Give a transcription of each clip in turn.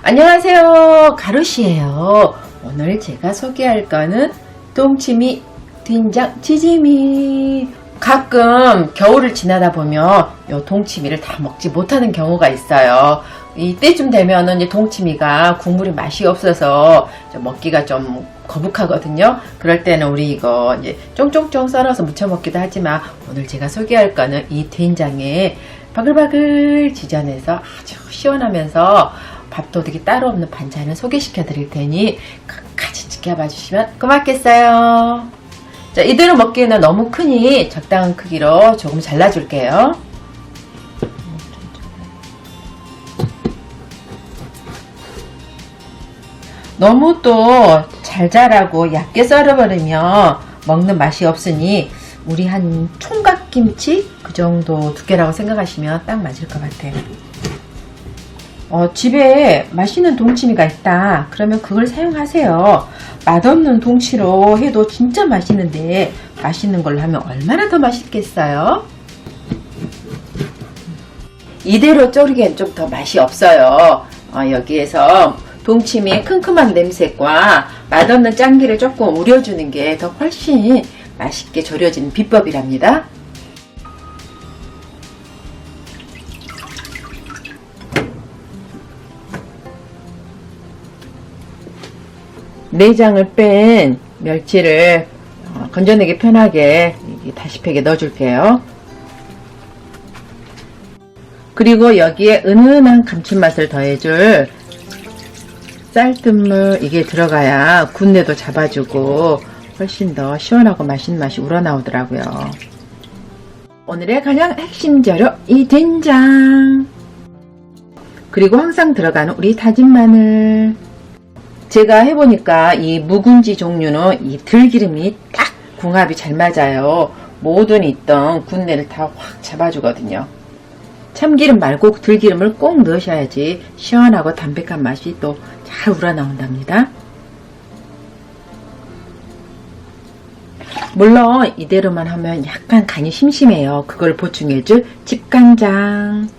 안녕하세요, 가루씨예요. 오늘 제가 소개할 거는 동치미 된장 찌짐이. 가끔 겨울을 지나다 보면 요 동치미를 다 먹지 못하는 경우가 있어요. 이때쯤 되면은 이 동치미가 국물이 맛이 없어서 좀 먹기가 좀 거북하거든요. 그럴 때는 우리 이거 이제 쫑쫑쫑 썰어서 무쳐 먹기도 하지만, 오늘 제가 소개할 거는 이 된장에 바글바글 지져내서 아주 시원하면서 밥도둑이 따로 없는 반찬을 소개시켜 드릴 테니 끝까지 지켜봐 주시면 고맙겠어요. 자, 이대로 먹기에는 너무 크니 적당한 크기로 조금 잘라줄게요. 너무 또 잘 자라고 얇게 썰어버리면 먹는 맛이 없으니 우리 한 총각김치 그 정도 두께라고 생각하시면 딱 맞을 것 같아요. 집에 맛있는 동치미가 있다 그러면 그걸 사용하세요. 맛없는 동치로 해도 진짜 맛있는데, 맛있는 걸로 하면 얼마나 더 맛있겠어요? 이대로 졸이기엔 좀 더 맛이 없어요. 여기에서 동치미의 큼큼한 냄새과 맛없는 짠기를 조금 우려주는 게 더 훨씬 맛있게 졸여지는 비법이랍니다. 내장을 뺀 멸치를 건져내기 편하게 다시팩에 넣어줄게요. 그리고 여기에 은은한 감칠맛을 더해줄 쌀뜨물, 이게 들어가야 군내도 잡아주고 훨씬 더 시원하고 맛있는 맛이 우러나오더라고요. 오늘의 가장 핵심 재료, 이 된장. 그리고 항상 들어가는 우리 다진 마늘. 제가 해보니까 이 묵은지 종류는 이 들기름이 딱 궁합이 잘 맞아요. 모든 있던 군내를 다 확 잡아주거든요. 참기름 말고 들기름을 꼭 넣으셔야지 시원하고 담백한 맛이 또 잘 우러나온답니다. 물론 이대로만 하면 약간 간이 심심해요. 그걸 보충해줄 집간장.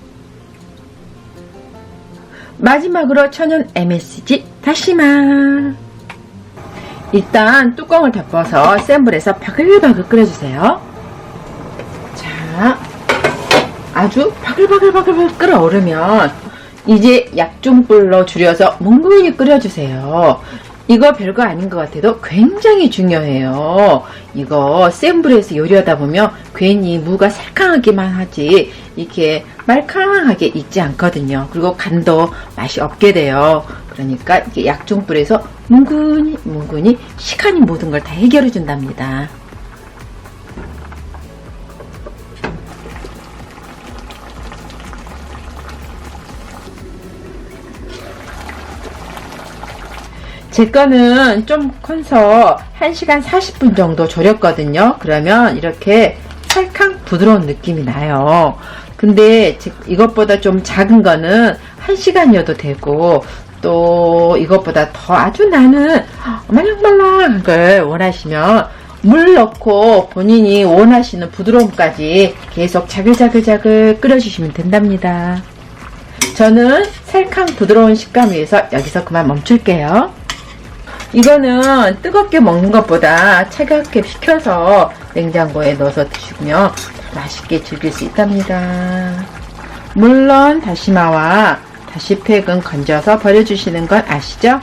마지막으로 천연 MSG 다시마. 일단 뚜껑을 덮어서 센 불에서 바글바글 끓여주세요. 자, 아주 바글바글 끓어오르면 이제 약중불로 줄여서 뭉근히 끓여주세요. 이거 별거 아닌 것 같아도 굉장히 중요해요. 이거 센 불에서 요리하다 보면 괜히 무가 살캉하기만 하지 이렇게 말캉하게 익지 않거든요. 그리고 간도 맛이 없게 돼요. 그러니까 이게 약중불에서 뭉근히 시간이 모든 걸 다 해결해 준답니다. 제 거는 좀 커서 1시간 40분 정도 졸였거든요. 그러면 이렇게 살캉 부드러운 느낌이 나요. 근데 이것보다 좀 작은 거는 1시간이어도 되고, 또 이것보다 더 아주 나는 말랑말랑한 걸 원하시면 물 넣고 본인이 원하시는 부드러움까지 계속 자글자글 끓여주시면 된답니다. 저는 살캉 부드러운 식감 위해서 여기서 그만 멈출게요. 이거는 뜨겁게 먹는 것보다 차갑게 식혀서 냉장고에 넣어서 드시면 맛있게 즐길 수 있답니다. 물론 다시마와 다시팩은 건져서 버려주시는 건 아시죠?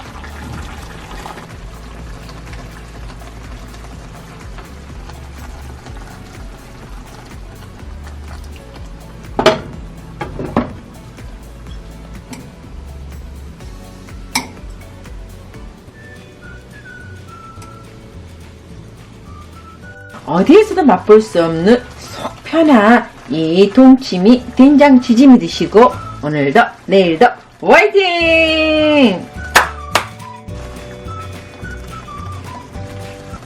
어디에서도 맛볼 수 없는 속 편한 이 동치미 된장 찌짐이 드시고 오늘도 내일도 화이팅!